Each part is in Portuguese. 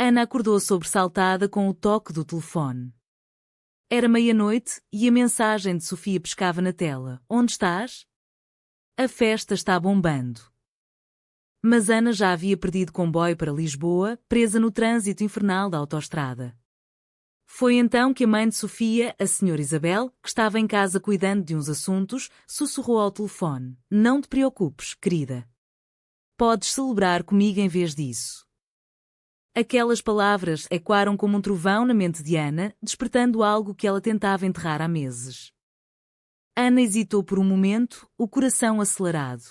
Ana acordou sobressaltada com o toque do telefone. Era meia-noite e a mensagem de Sofia pescava na tela. Onde estás? A festa está bombando. Mas Ana já havia perdido comboio para Lisboa, presa no trânsito infernal da autoestrada. Foi então que a mãe de Sofia, a senhora Isabel, que estava em casa cuidando de uns assuntos, sussurrou ao telefone. Não te preocupes, querida. Podes celebrar comigo em vez disso. Aquelas palavras ecoaram como um trovão na mente de Ana, despertando algo que ela tentava enterrar há meses. Ana hesitou por um momento, o coração acelerado.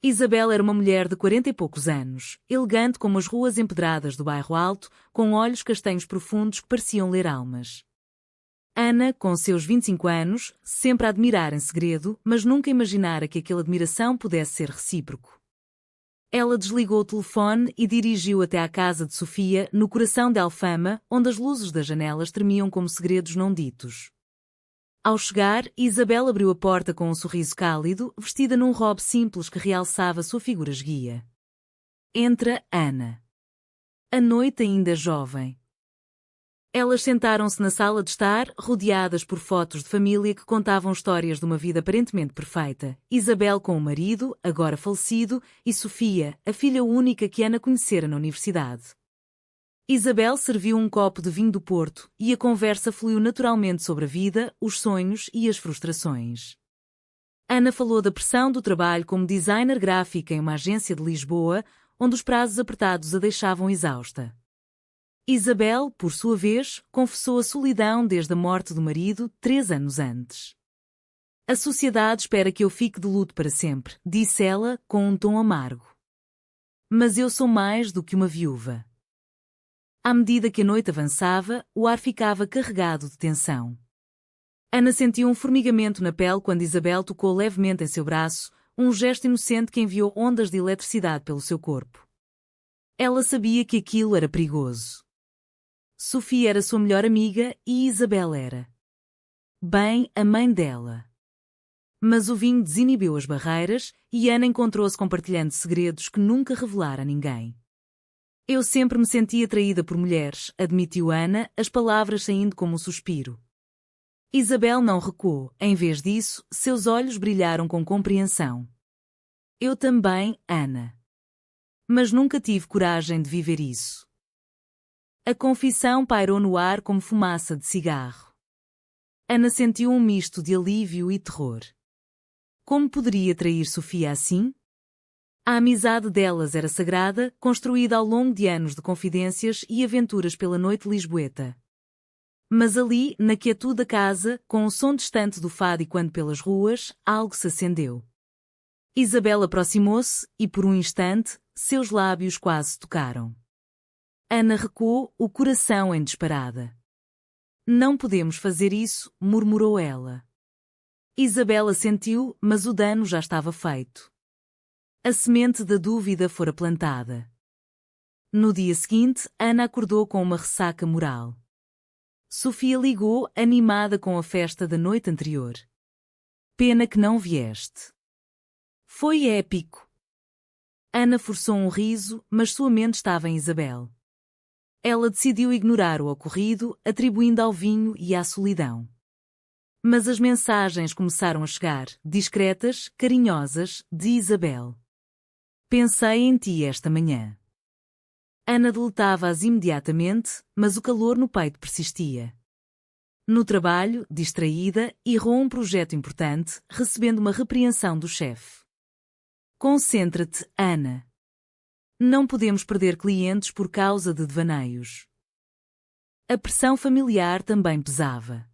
Isabel era uma mulher de 40 e poucos anos, elegante como as ruas empedradas do bairro Alto, com olhos castanhos profundos que pareciam ler almas. Ana, com seus 25 anos, sempre a admirar em segredo, mas nunca imaginara que aquela admiração pudesse ser recíproco. Ela desligou o telefone e dirigiu até à casa de Sofia, no coração de Alfama, onde as luzes das janelas tremiam como segredos não ditos. Ao chegar, Isabel abriu a porta com um sorriso cálido, vestida num robe simples que realçava sua figura esguia. Entra, Ana. A noite ainda é jovem. Elas sentaram-se na sala de estar, rodeadas por fotos de família que contavam histórias de uma vida aparentemente perfeita. Isabel com o marido, agora falecido, e Sofia, a filha única que Ana conhecera na universidade. Isabel serviu um copo de vinho do Porto, e a conversa fluiu naturalmente sobre a vida, os sonhos e as frustrações. Ana falou da pressão do trabalho como designer gráfica em uma agência de Lisboa, onde os prazos apertados a deixavam exausta. Isabel, por sua vez, confessou a solidão desde a morte do marido 3 anos antes. A sociedade espera que eu fique de luto para sempre, disse ela, com um tom amargo. Mas eu sou mais do que uma viúva. À medida que a noite avançava, o ar ficava carregado de tensão. Ana sentiu um formigamento na pele quando Isabel tocou levemente em seu braço, um gesto inocente que enviou ondas de eletricidade pelo seu corpo. Ela sabia que aquilo era perigoso. Sofia era sua melhor amiga e Isabel era. Bem, a mãe dela. Mas o vinho desinibiu as barreiras e Ana encontrou-se compartilhando segredos que nunca revelara a ninguém. Eu sempre me senti atraída por mulheres, admitiu Ana, as palavras saindo como um suspiro. Isabel não recuou, em vez disso, seus olhos brilharam com compreensão. Eu também, Ana. Mas nunca tive coragem de viver isso. A confissão pairou no ar como fumaça de cigarro. Ana sentiu um misto de alívio e terror. Como poderia trair Sofia assim? A amizade delas era sagrada, construída ao longo de anos de confidências e aventuras pela noite lisboeta. Mas ali, na quietude da casa, com o som distante do fado e quando pelas ruas, algo se acendeu. Isabel aproximou-se e, por um instante, seus lábios quase tocaram. Ana recuou, o coração em disparada. Não podemos fazer isso, murmurou ela. Isabel assentiu, mas o dano já estava feito. A semente da dúvida fora plantada. No dia seguinte, Ana acordou com uma ressaca moral. Sofia ligou, animada com a festa da noite anterior. Pena que não vieste. Foi épico. Ana forçou um riso, mas sua mente estava em Isabel. Ela decidiu ignorar o ocorrido, atribuindo ao vinho e à solidão. Mas as mensagens começaram a chegar, discretas, carinhosas, de Isabel. Pensei em ti esta manhã. Ana deletava-as imediatamente, mas o calor no peito persistia. No trabalho, distraída, errou um projeto importante, recebendo uma repreensão do chefe. Concentra-te, Ana. Não podemos perder clientes por causa de devaneios. A pressão familiar também pesava.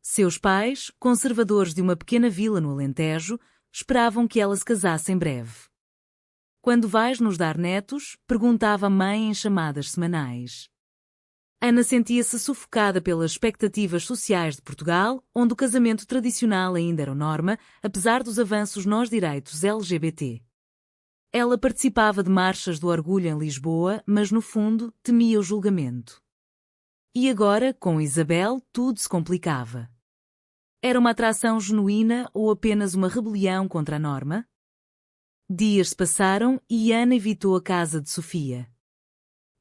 Seus pais, conservadores de uma pequena vila no Alentejo, esperavam que ela se casasse em breve. Quando vais nos dar netos? Perguntava a mãe em chamadas semanais. Ana sentia-se sufocada pelas expectativas sociais de Portugal, onde o casamento tradicional ainda era norma, apesar dos avanços nos direitos LGBT. Ela participava de marchas do orgulho em Lisboa, mas no fundo temia o julgamento. E agora, com Isabel, tudo se complicava. Era uma atração genuína ou apenas uma rebelião contra a norma? Dias se passaram e Ana evitou a casa de Sofia.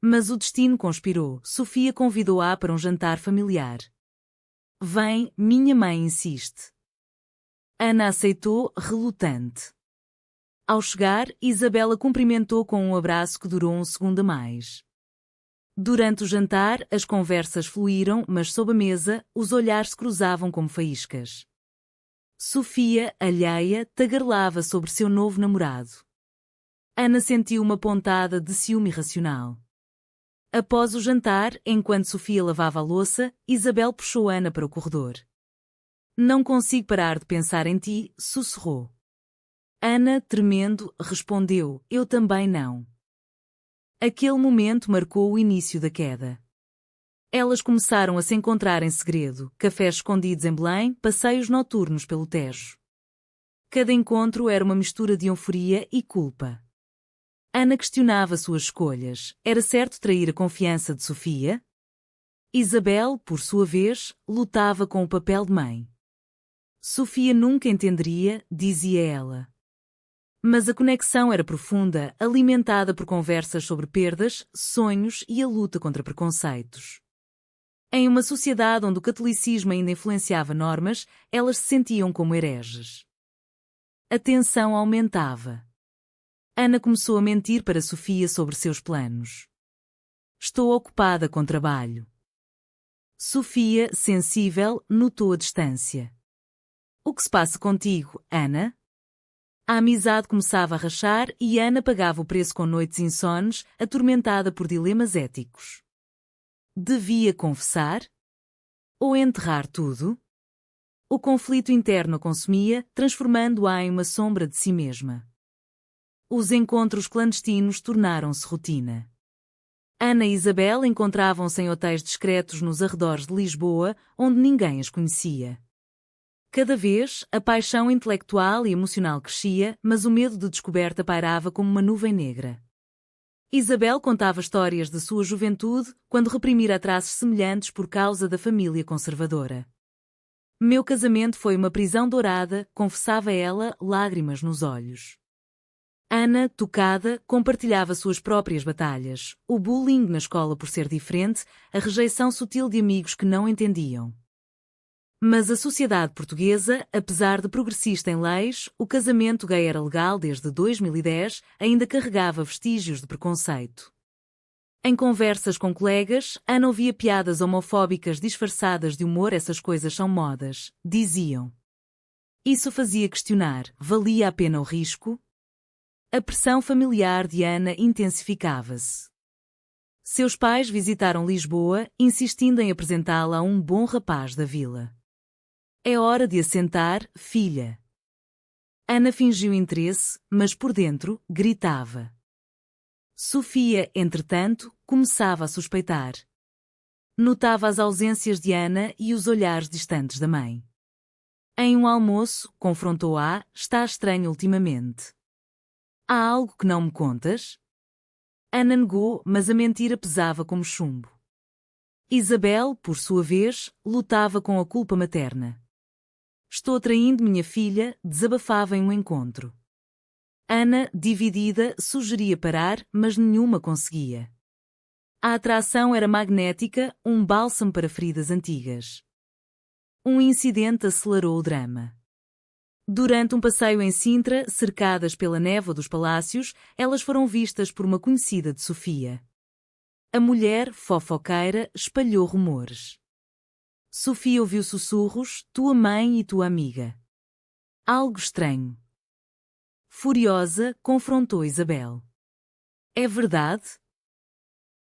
Mas o destino conspirou. Sofia convidou-a para um jantar familiar. Vem, minha mãe insiste. Ana aceitou, relutante. Ao chegar, Isabel a cumprimentou com um abraço que durou um segundo a mais. Durante o jantar, as conversas fluíram, mas sob a mesa, os olhares se cruzavam como faíscas. Sofia, alheia, tagarelava sobre seu novo namorado. Ana sentiu uma pontada de ciúme irracional. Após o jantar, enquanto Sofia lavava a louça, Isabel puxou Ana para o corredor. Não consigo parar de pensar em ti, sussurrou. Ana, tremendo, respondeu, eu também não. Aquele momento marcou o início da queda. Elas começaram a se encontrar em segredo, cafés escondidos em Belém, passeios noturnos pelo Tejo. Cada encontro era uma mistura de euforia e culpa. Ana questionava suas escolhas. Era certo trair a confiança de Sofia? Isabel, por sua vez, lutava com o papel de mãe. Sofia nunca entenderia, dizia ela. Mas a conexão era profunda, alimentada por conversas sobre perdas, sonhos e a luta contra preconceitos. Em uma sociedade onde o catolicismo ainda influenciava normas, elas se sentiam como hereges. A tensão aumentava. Ana começou a mentir para Sofia sobre seus planos. Estou ocupada com trabalho. Sofia, sensível, notou a distância. O que se passa contigo, Ana? A amizade começava a rachar e Ana pagava o preço com noites insones, atormentada por dilemas éticos. Devia confessar? Ou enterrar tudo? O conflito interno a consumia, transformando-a em uma sombra de si mesma. Os encontros clandestinos tornaram-se rotina. Ana e Isabel encontravam-se em hotéis discretos nos arredores de Lisboa, onde ninguém as conhecia. Cada vez, a paixão intelectual e emocional crescia, mas o medo de descoberta pairava como uma nuvem negra. Isabel contava histórias de sua juventude, quando reprimira traços semelhantes por causa da família conservadora. Meu casamento foi uma prisão dourada, confessava ela, lágrimas nos olhos. Ana, tocada, compartilhava suas próprias batalhas, o bullying na escola por ser diferente, a rejeição sutil de amigos que não entendiam. Mas a sociedade portuguesa, apesar de progressista em leis, o casamento gay era legal desde 2010, ainda carregava vestígios de preconceito. Em conversas com colegas, Ana ouvia piadas homofóbicas disfarçadas de humor. Essas coisas são modas, diziam. Isso fazia questionar, valia a pena o risco? A pressão familiar de Ana intensificava-se. Seus pais visitaram Lisboa, insistindo em apresentá-la a um bom rapaz da vila. É hora de assentar, filha. Ana fingiu interesse, mas por dentro, gritava. Sofia, entretanto, começava a suspeitar. Notava as ausências de Ana e os olhares distantes da mãe. Em um almoço, confrontou-a, está estranho ultimamente. Há algo que não me contas? Ana negou, mas a mentira pesava como chumbo. Isabel, por sua vez, lutava com a culpa materna. Estou traindo minha filha, desabafava em um encontro. Ana, dividida, sugeria parar, mas nenhuma conseguia. A atração era magnética, um bálsamo para feridas antigas. Um incidente acelerou o drama. Durante um passeio em Sintra, cercadas pela névoa dos palácios, elas foram vistas por uma conhecida de Sofia. A mulher, fofoqueira, espalhou rumores. Sofia ouviu sussurros, tua mãe e tua amiga. Algo estranho. Furiosa, confrontou Isabel. É verdade?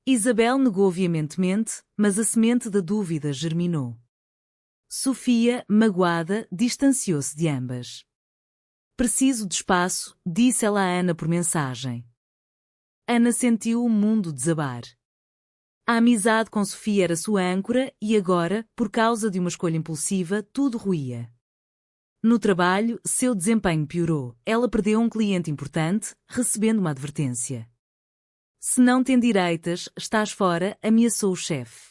Isabel negou veementemente, mas a semente da dúvida germinou. Sofia, magoada, distanciou-se de ambas. Preciso de espaço, disse ela a Ana por mensagem. Ana sentiu o mundo desabar. A amizade com Sofia era sua âncora e agora, por causa de uma escolha impulsiva, tudo ruía. No trabalho, seu desempenho piorou. Ela perdeu um cliente importante, recebendo uma advertência. Se não tem direitas, estás fora, ameaçou o chefe.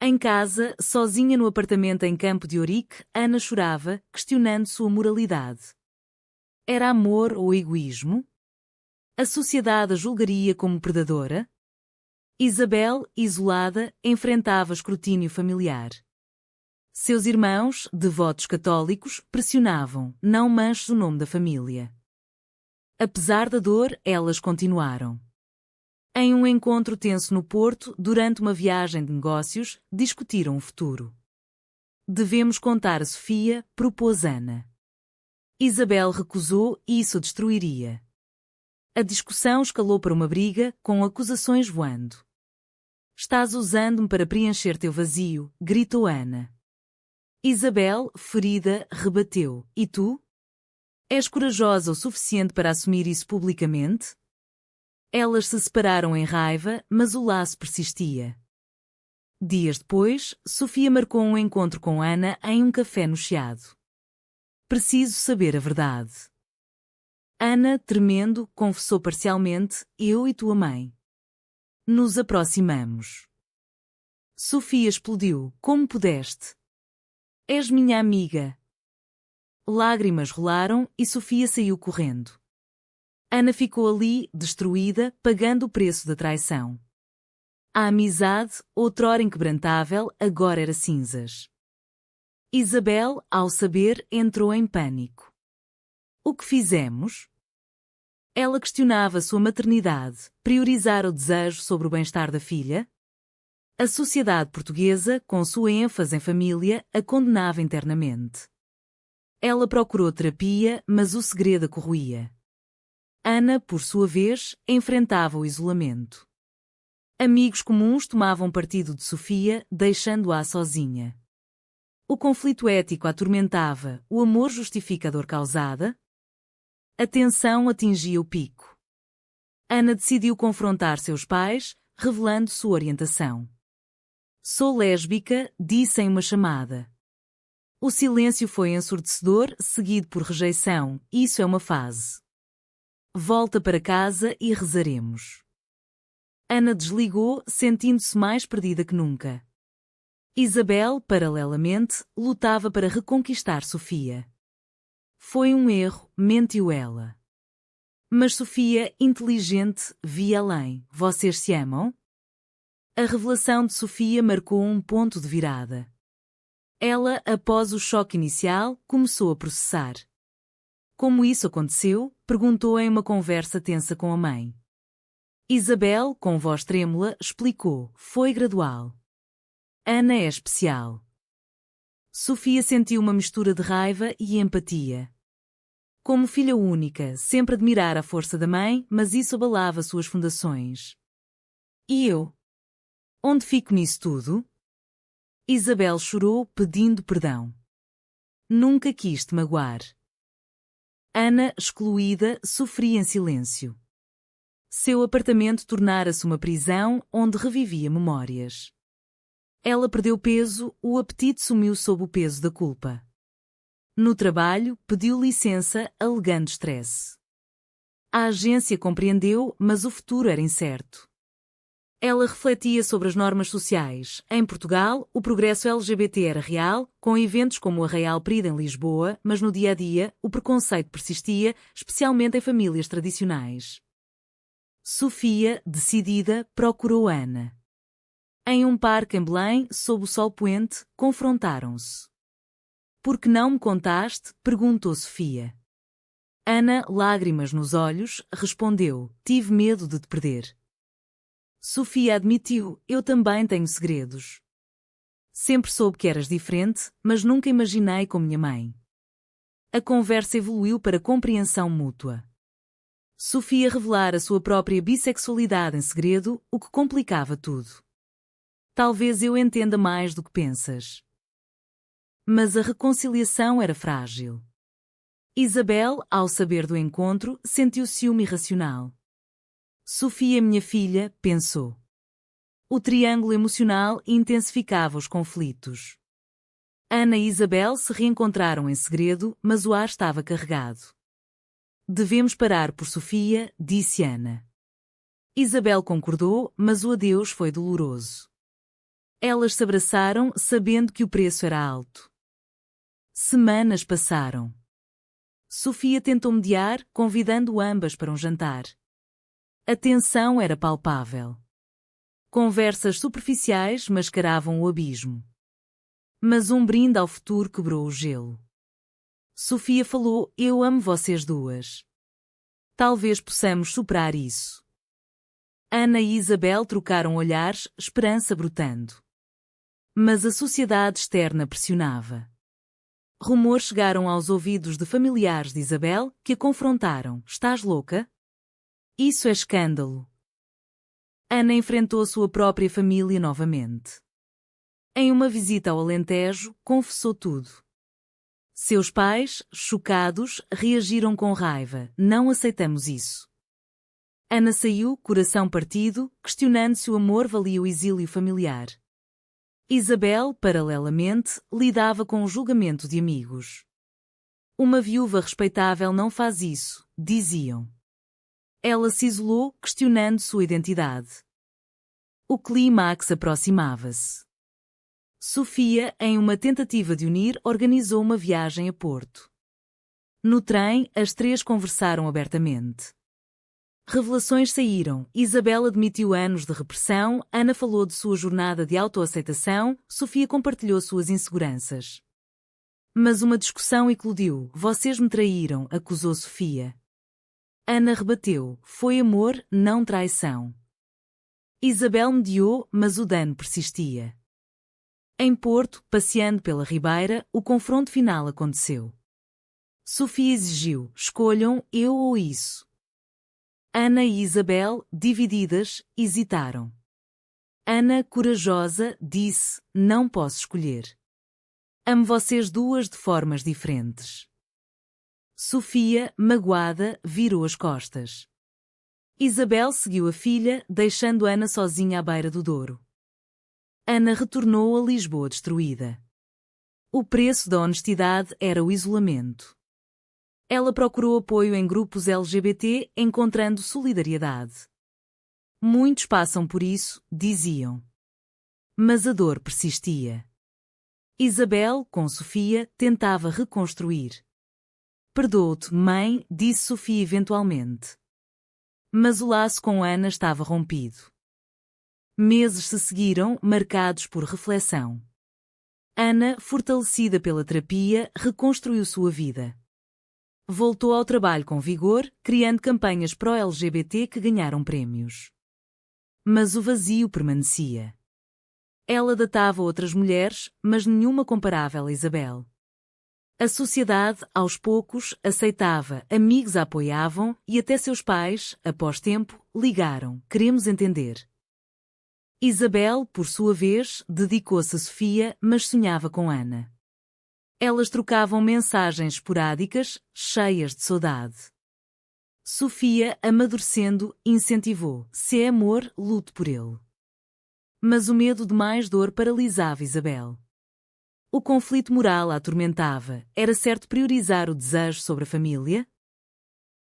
Em casa, sozinha no apartamento em Campo de Ourique, Ana chorava, questionando sua moralidade. Era amor ou egoísmo? A sociedade a julgaria como predadora? Isabel, isolada, enfrentava escrutínio familiar. Seus irmãos, devotos católicos, pressionavam: não manches o nome da família. Apesar da dor, elas continuaram. Em um encontro tenso no Porto, durante uma viagem de negócios, discutiram o futuro. Devemos contar a Sofia, propôs Ana. Isabel recusou e isso a destruiria. A discussão escalou para uma briga, com acusações voando. Estás usando-me para preencher teu vazio, gritou Ana. Isabel, ferida, rebateu. E tu? És corajosa o suficiente para assumir isso publicamente? Elas se separaram em raiva, mas o laço persistia. Dias depois, Sofia marcou um encontro com Ana em um café no Chiado. Preciso saber a verdade. Ana, tremendo, confessou parcialmente: eu e tua mãe. Nos aproximamos. Sofia explodiu: como pudeste? És minha amiga. Lágrimas rolaram e Sofia saiu correndo. Ana ficou ali, destruída, pagando o preço da traição. A amizade, outrora inquebrantável, agora era cinzas. Isabel, ao saber, entrou em pânico. O que fizemos? Ela questionava sua maternidade, priorizar o desejo sobre o bem-estar da filha? A sociedade portuguesa, com sua ênfase em família, a condenava internamente. Ela procurou terapia, mas o segredo a corroía. Ana, por sua vez, enfrentava o isolamento. Amigos comuns tomavam partido de Sofia, deixando-a sozinha. O conflito ético a atormentava: o amor justifica a dor causada? A tensão atingia o pico. Ana decidiu confrontar seus pais, revelando sua orientação. Sou lésbica, disse em uma chamada. O silêncio foi ensurdecedor, seguido por rejeição: isso é uma fase. Volta para casa e rezaremos. Ana desligou, sentindo-se mais perdida que nunca. Isabel, paralelamente, lutava para reconquistar Sofia. Foi um erro, mentiu ela. Mas Sofia, inteligente, via além. Vocês se amam? A revelação de Sofia marcou um ponto de virada. Ela, após o choque inicial, começou a processar. Como isso aconteceu? Perguntou em uma conversa tensa com a mãe. Isabel, com voz trêmula, explicou: foi gradual. Ana é especial. Sofia sentiu uma mistura de raiva e empatia. Como filha única, sempre admirara a força da mãe, mas isso abalava suas fundações. E eu? Onde fico nisso tudo? Isabel chorou, pedindo perdão. Nunca quis te magoar. Ana, excluída, sofria em silêncio. Seu apartamento tornara-se uma prisão onde revivia memórias. Ela perdeu peso, o apetite sumiu sob o peso da culpa. No trabalho, pediu licença, alegando estresse. A agência compreendeu, mas o futuro era incerto. Ela refletia sobre as normas sociais. Em Portugal, o progresso LGBT era real, com eventos como o Arraial Pride em Lisboa, mas no dia-a-dia, o preconceito persistia, especialmente em famílias tradicionais. Sofia, decidida, procurou Ana. Em um parque em Belém, sob o sol poente, confrontaram-se. Por que não me contaste? Perguntou Sofia. Ana, lágrimas nos olhos, respondeu: tive medo de te perder. Sofia admitiu: eu também tenho segredos. Sempre soube que eras diferente, mas nunca imaginei com minha mãe. A conversa evoluiu para compreensão mútua. Sofia revelara sua própria bissexualidade em segredo, o que complicava tudo. Talvez eu entenda mais do que pensas. Mas a reconciliação era frágil. Isabel, ao saber do encontro, sentiu ciúme irracional. Sofia, minha filha, pensou. O triângulo emocional intensificava os conflitos. Ana e Isabel se reencontraram em segredo, mas o ar estava carregado. Devemos parar por Sofia, disse Ana. Isabel concordou, mas o adeus foi doloroso. Elas se abraçaram, sabendo que o preço era alto. Semanas passaram. Sofia tentou mediar, convidando ambas para um jantar. A tensão era palpável. Conversas superficiais mascaravam o abismo. Mas um brinde ao futuro quebrou o gelo. Sofia falou: eu amo vocês duas. Talvez possamos superar isso. Ana e Isabel trocaram olhares, esperança brotando. Mas a sociedade externa pressionava. Rumores chegaram aos ouvidos de familiares de Isabel, que a confrontaram: estás louca? Isso é escândalo. Ana enfrentou sua própria família novamente. Em uma visita ao Alentejo, confessou tudo. Seus pais, chocados, reagiram com raiva: não aceitamos isso. Ana saiu, coração partido, questionando se o amor valia o exílio familiar. Isabel, paralelamente, lidava com o julgamento de amigos. Uma viúva respeitável não faz isso, diziam. Ela se isolou, questionando sua identidade. O clímax aproximava-se. Sofia, em uma tentativa de unir, organizou uma viagem a Porto. No trem, as três conversaram abertamente. Revelações saíram. Isabel admitiu anos de repressão, Ana falou de sua jornada de autoaceitação, Sofia compartilhou suas inseguranças. Mas uma discussão eclodiu. Vocês me traíram, acusou Sofia. Ana rebateu: foi amor, não traição. Isabel mediou, mas o dano persistia. Em Porto, passeando pela Ribeira, o confronto final aconteceu. Sofia exigiu: escolham, eu ou isso. Ana e Isabel, divididas, hesitaram. Ana, corajosa, disse: não posso escolher. Amo vocês duas de formas diferentes. Sofia, magoada, virou as costas. Isabel seguiu a filha, deixando Ana sozinha à beira do Douro. Ana retornou a Lisboa destruída. O preço da honestidade era o isolamento. Ela procurou apoio em grupos LGBT, encontrando solidariedade. Muitos passam por isso, diziam. Mas a dor persistia. Isabel, com Sofia, tentava reconstruir. Perdoa-te, mãe, disse Sofia eventualmente. Mas o laço com Ana estava rompido. Meses se seguiram, marcados por reflexão. Ana, fortalecida pela terapia, reconstruiu sua vida. Voltou ao trabalho com vigor, criando campanhas pró-LGBT que ganharam prémios. Mas o vazio permanecia. Ela datava outras mulheres, mas nenhuma comparável a Isabel. A sociedade, aos poucos, aceitava, amigos a apoiavam e até seus pais, após tempo, ligaram: queremos entender. Isabel, por sua vez, dedicou-se a Sofia, mas sonhava com Ana. Elas trocavam mensagens esporádicas, cheias de saudade. Sofia, amadurecendo, incentivou: se é amor, lute por ele. Mas o medo de mais dor paralisava Isabel. O conflito moral a atormentava. Era certo priorizar o desejo sobre a família?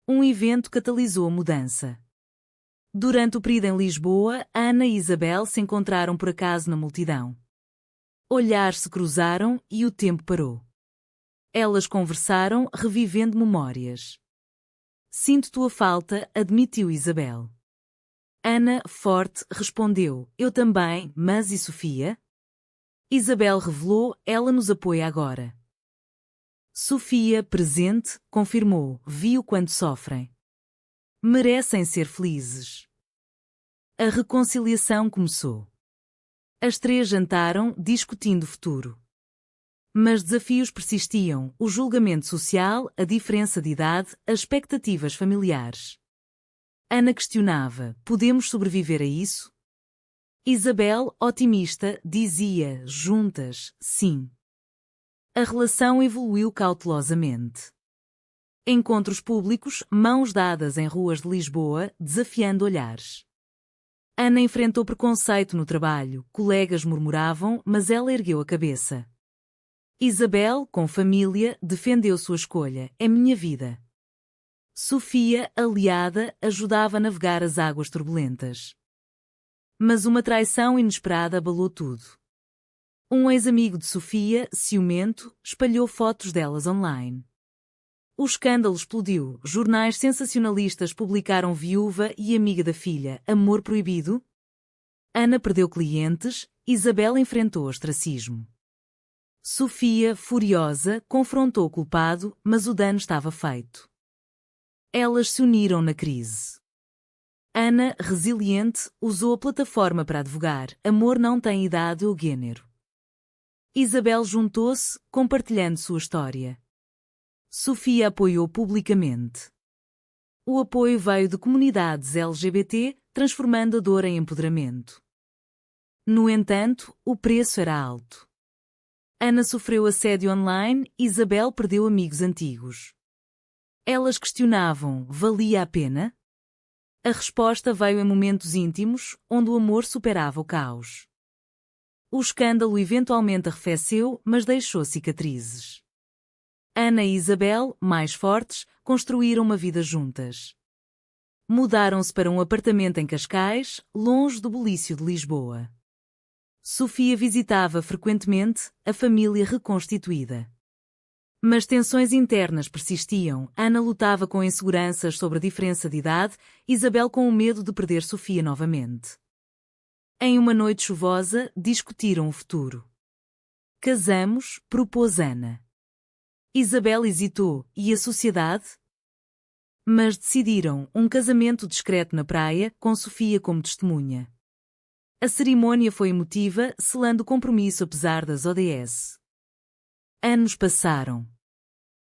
Um evento catalisou a mudança. Durante o período em Lisboa, Ana e Isabel se encontraram por acaso na multidão. Olhares se cruzaram e o tempo parou. Elas conversaram, revivendo memórias. Sinto tua falta, admitiu Isabel. Ana, forte, respondeu: eu também, mas e Sofia? Isabel revelou: ela nos apoia agora. Sofia, presente, confirmou: vi o quanto sofrem. Merecem ser felizes. A reconciliação começou. As três jantaram, discutindo o futuro. Mas desafios persistiam: o julgamento social, a diferença de idade, as expectativas familiares. Ana questionava: podemos sobreviver a isso? Isabel, otimista, dizia: juntas, sim. A relação evoluiu cautelosamente. Encontros públicos, mãos dadas em ruas de Lisboa, desafiando olhares. Ana enfrentou preconceito no trabalho, colegas murmuravam, mas ela ergueu a cabeça. Isabel, com família, defendeu sua escolha: é minha vida. Sofia, aliada, ajudava a navegar as águas turbulentas. Mas uma traição inesperada abalou tudo. Um ex-amigo de Sofia, ciumento, espalhou fotos delas online. O escândalo explodiu. Jornais sensacionalistas publicaram viúva e amiga da filha, amor proibido? Ana perdeu clientes, Isabel enfrentou ostracismo. Sofia, furiosa, confrontou o culpado, mas o dano estava feito. Elas se uniram na crise. Ana, resiliente, usou a plataforma para advogar: amor não tem idade ou gênero. Isabel juntou-se, compartilhando sua história. Sofia apoiou publicamente. O apoio veio de comunidades LGBT, transformando a dor em empoderamento. No entanto, o preço era alto. Ana sofreu assédio online, Isabel perdeu amigos antigos. Elas questionavam: valia a pena? A resposta veio em momentos íntimos, onde o amor superava o caos. O escândalo eventualmente arrefeceu, mas deixou cicatrizes. Ana e Isabel, mais fortes, construíram uma vida juntas. Mudaram-se para um apartamento em Cascais, longe do bulício de Lisboa. Sofia visitava frequentemente a família reconstituída. Mas tensões internas persistiam. Ana lutava com inseguranças sobre a diferença de idade, Isabel com o medo de perder Sofia novamente. Em uma noite chuvosa, discutiram o futuro. Casamos, propôs Ana. Isabel hesitou: e a sociedade? Mas decidiram um casamento discreto na praia, com Sofia como testemunha. A cerimônia foi emotiva, selando o compromisso apesar das ODS. Anos passaram.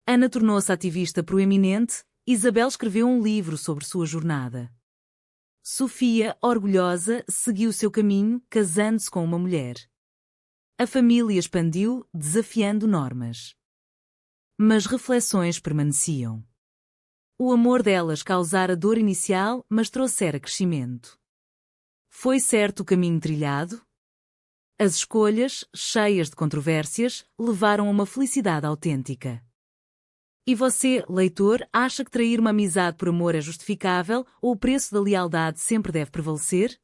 Ana tornou-se ativista proeminente, Isabel escreveu um livro sobre sua jornada. Sofia, orgulhosa, seguiu seu caminho, casando-se com uma mulher. A família expandiu, desafiando normas. Mas reflexões permaneciam. O amor delas causara dor inicial, mas trouxera crescimento. Foi certo o caminho trilhado? As escolhas, cheias de controvérsias, levaram a uma felicidade autêntica. E você, leitor, acha que trair uma amizade por amor é justificável ou o preço da lealdade sempre deve prevalecer?